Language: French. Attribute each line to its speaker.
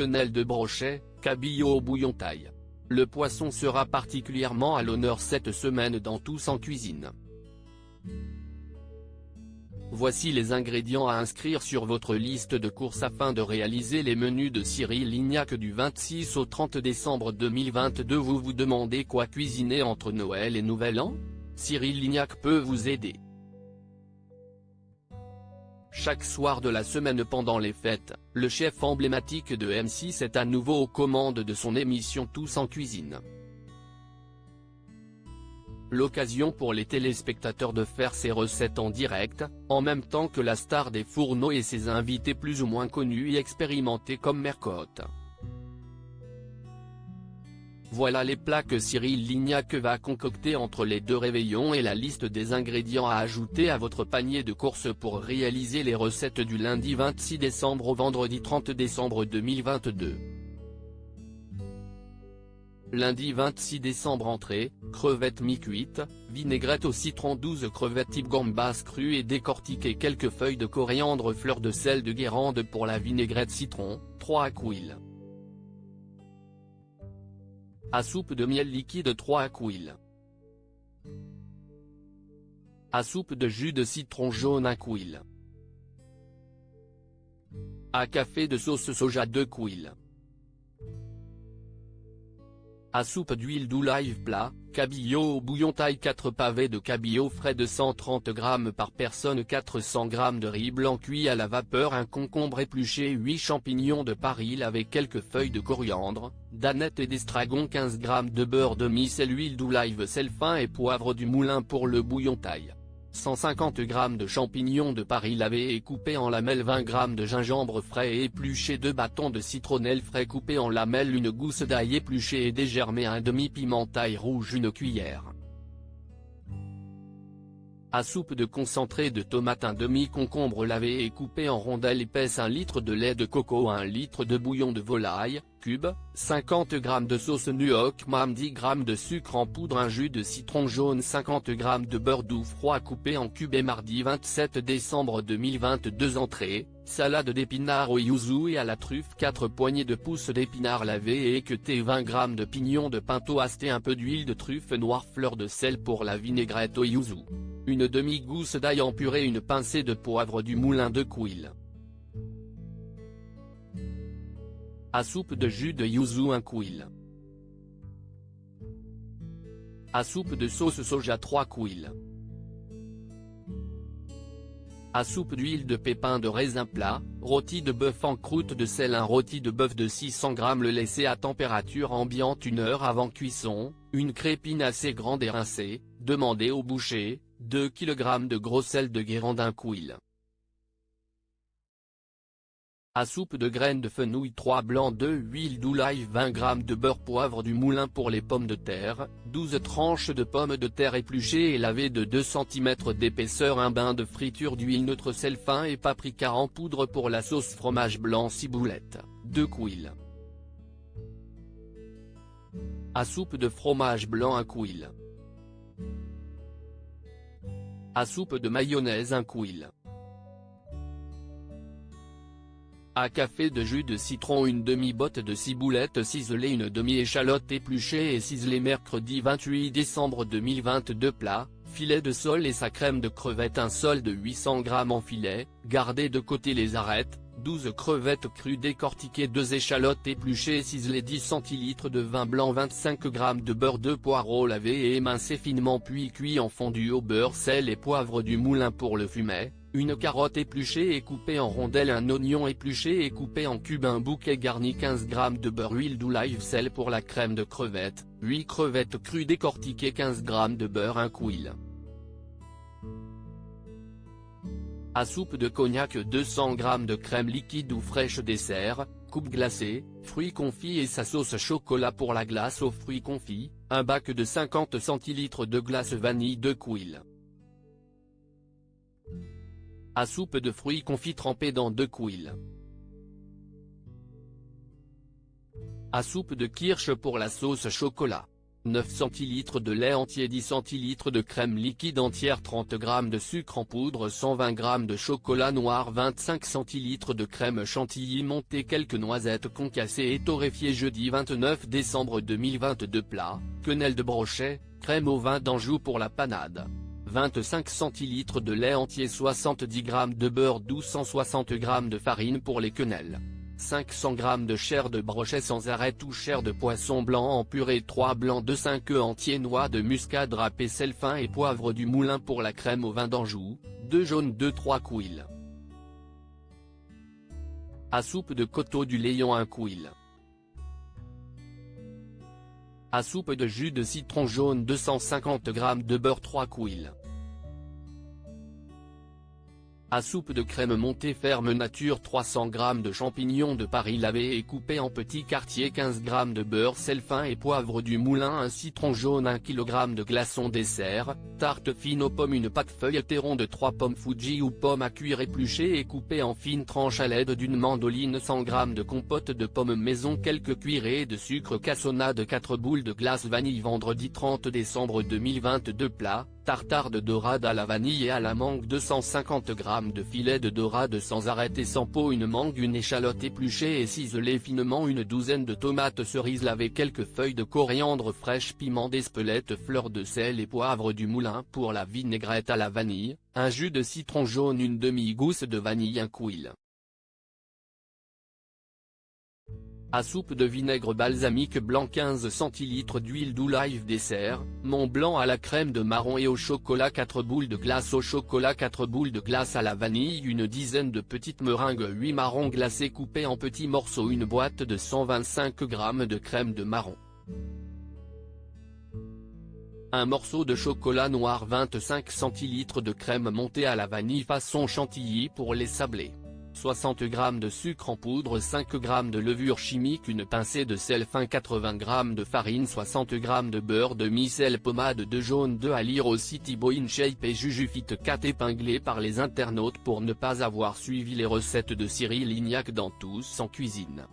Speaker 1: quenelle de brochet, cabillaud au bouillon taille. Le poisson sera particulièrement à l'honneur cette semaine dans Tous en cuisine. Voici les ingrédients à inscrire sur votre liste de courses afin de réaliser les menus de Cyril Lignac du 26 au 30 décembre 2022. Vous vous demandez quoi cuisiner entre Noël et Nouvel An? Cyril Lignac peut vous aider. Chaque soir de la semaine pendant les fêtes, le chef emblématique de M6 est à nouveau aux commandes de son émission Tous en cuisine. L'occasion pour les téléspectateurs de faire ses recettes en direct, en même temps que la star des fourneaux et ses invités plus ou moins connus et expérimentés comme Mercotte. Voilà les plats que Cyril Lignac va concocter entre les deux réveillons et la liste des ingrédients à ajouter à votre panier de courses pour réaliser les recettes du lundi 26 décembre au vendredi 30 décembre 2022. Lundi 26 décembre entrée, crevettes mi-cuites, vinaigrette au citron 12 crevettes type gambas crues et décortiquées, quelques feuilles de coriandre, fleurs de sel de Guérande pour la vinaigrette citron, 3 aquilles. À soupe de miel liquide 3 aquilles. À soupe de jus de citron jaune 1 aquille. À café de sauce soja 2 aquilles. À soupe d'huile d'olive plat, cabillaud au bouillon taille 4 pavés de cabillaud frais de 130 g par personne, 400 g de riz blanc cuit à la vapeur, un concombre épluché, 8 champignons de Paris avec quelques feuilles de coriandre, d'aneth et d'estragon, 15 g de beurre demi-sel, huile d'olive, sel fin et poivre du moulin pour le bouillon taille. 150 g de champignons de Paris lavés et coupés en lamelles, 20 g de gingembre frais et épluché, 2 bâtons de citronnelle frais coupés en lamelles, une gousse d'ail épluché et dégermé, un demi-piment taille rouge, une cuillère. À soupe de concentré de tomate, un demi-concombre lavé et coupé en rondelles épaisses, 1 litre de lait de coco, 1 litre de bouillon de volaille, cube, 50 g de sauce nuoc mam, 10 g de sucre en poudre, un jus de citron jaune, 50 g de beurre doux froid coupé en cubes. Et mardi 27 décembre 2022 entrée, salade d'épinards au yuzu et à la truffe, 4 poignées de pousses d'épinards lavés et équeutés, 20 g de pignons de pinto hasté, un peu d'huile de truffe noire, fleur de sel pour la vinaigrette au yuzu. Une demi-gousse d'ail en purée, une pincée de poivre du moulin 2 aquilles. À soupe de jus de yuzu 1 aquille. À soupe de sauce soja 3 aquilles. À soupe d'huile de pépins de raisin plat, rôti de bœuf en croûte de sel, un rôti de bœuf de 600 g, le laisser à température ambiante 1 heure avant cuisson, une crépine assez grande et rincée, demandez au boucher, 2 kg de gros sel de Guérande 1 aquille. À soupe de graines de fenouil 3 blancs, 2 huile d'olive, 20 g de beurre, poivre du moulin pour les pommes de terre, 12 tranches de pommes de terre épluchées et lavées de 2 cm d'épaisseur, un bain de friture d'huile neutre, sel fin et paprika en poudre pour la sauce, fromage blanc ciboulette, 2 aquilles. À soupe de fromage blanc 1 aquille. À soupe de mayonnaise 1 aquille. À café de jus de citron, une demi-botte de ciboulette ciselée, une demi-échalote épluchée et ciselée. Mercredi 28 décembre 2022 plat, filet de sole et sa crème de crevettes, un sole de 800 g en filet, gardez de côté les arêtes, 12 crevettes crues décortiquées, 2 échalotes épluchées et ciselées, 10 centilitres de vin blanc, 25 g de beurre, 2 poireaux lavés et émincés finement puis cuits en fondu au beurre, sel et poivre du moulin pour le fumet, une carotte épluchée et coupée en rondelles, un oignon épluché et coupé en cubes, un bouquet garni, 15 g de beurre, huile d'olive, sel pour la crème de crevettes, 8 crevettes crues décortiquées, 15 g de beurre, 1 aquille. À soupe de cognac, 200 g de crème liquide ou fraîche, dessert, coupe glacée, fruits confits et sa sauce chocolat pour la glace aux fruits confits, un bac de 50 centilitres de glace vanille, 2 aquilles. À soupe de fruits confits trempés dans 2 aquilles. À soupe de kirsch pour la sauce chocolat. 9 cl de lait entier, 10 cl de crème liquide entière, 30 g de sucre en poudre, 120 g de chocolat noir, 25 cl de crème chantilly montée, quelques noisettes concassées et torréfiées. Jeudi 29 décembre 2022. Plat, quenelle de brochet, crème au vin d'Anjou pour la panade. 25 cl de lait entier, 70 g de beurre doux, 160 g de farine pour les quenelles. 500 g de chair de brochet sans arrêt ou chair de poisson blanc en purée, 3 blancs de 5 œufs entiers, noix de muscade râpée, sel fin et poivre du moulin pour la crème au vin d'Anjou, 2 jaunes, 2-3 couilles. À soupe de coteaux du Léon, 1 couille. À soupe de jus de citron jaune, 250 g de beurre, 3 couilles. À soupe de crème montée ferme nature, 300 g de champignons de Paris lavés et coupés en petits quartiers, 15 g de beurre, sel fin et poivre du moulin, un citron jaune, 1 kg de glaçons. Dessert, tarte fine aux pommes, une pâte feuilletée ronde, 3 pommes Fuji ou pommes à cuire épluchées et coupées en fines tranches à l'aide d'une mandoline, 100 g de compote de pommes maison, quelques cuillerées de sucre, cassonade, 4 boules de glace vanille. Vendredi 30 décembre 2022. Plat, tartare de dorade à la vanille et à la mangue, 250 g de filet de dorade sans arrêter sans peau, une mangue, une échalote épluchée et ciselée finement, une douzaine de tomates cerises lavées, quelques feuilles de coriandre fraîche, piment d'Espelette, fleur de sel et poivre du moulin pour la vinaigrette à la vanille, un jus de citron jaune, une demi-gousse de vanille, 1 couille. À soupe de vinaigre balsamique blanc, 15 cl d'huile d'olive. Dessert, Mont Blanc à la crème de marron et au chocolat, 4 boules de glace au chocolat, 4 boules de glace à la vanille, une dizaine de petites meringues, 8 marrons glacés coupés en petits morceaux, une boîte de 125 g de crème de marron. Un morceau de chocolat noir, 25 cl de crème montée à la vanille façon chantilly pour les sablés. 60 g de sucre en poudre, 5 g de levure chimique, une pincée de sel fin, 80 g de farine, 60 g de beurre demi-sel, pommade de jaune, 2 à lire aussi Thibaut InShape et Jujufit 4 épinglés par les internautes pour ne pas avoir suivi les recettes de Cyril Lignac dans Tous en cuisine.